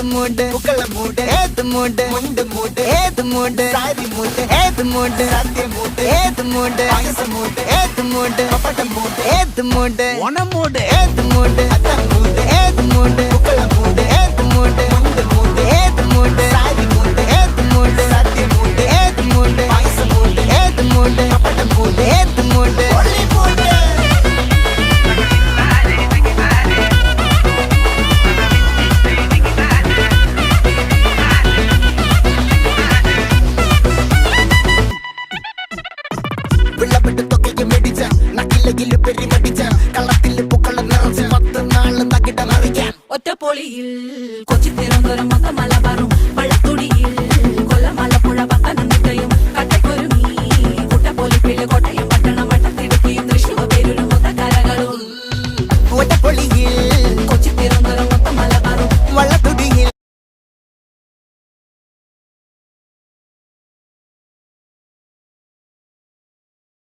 மூடு புகழ மூடு ஏது மூடு முண்டு மூடு ஏது மூடு சாரி மூடு ஏது மூடு சத்திய மூடு ஏது மூடு பாயச மூடு ஏது மூடு பப்பட்ட மூடு ஏது மூடு ஒன மூடு ஏது மூடு அத்த மூடு ஏது மூடு புகழ மூடு ஏது மூடு முண்டு மூடு ஏது மூடு சாரி மூடு ஏது மூடு சத்திய மூடு ஏது மூடு பாயச மூடு ஏது மூடு பப்பட்ட மூடு ஏது மூடு ஒளி மூடு വിളവിട്ട് തൊക്കയ്ക്ക് മെടിച്ച നക്കിലകില് പെരിമടിച്ച കള്ളത്തില് പൂക്കള നിറച്ച് 10 നാള് തകിട മറിക്കാൻ ഒറ്റപ്പൊളിയിൽ കൊച്ചി തിരുവനന്തപുരം മൊത്തം മലബാറും വള്ളത്തുടിയിൽ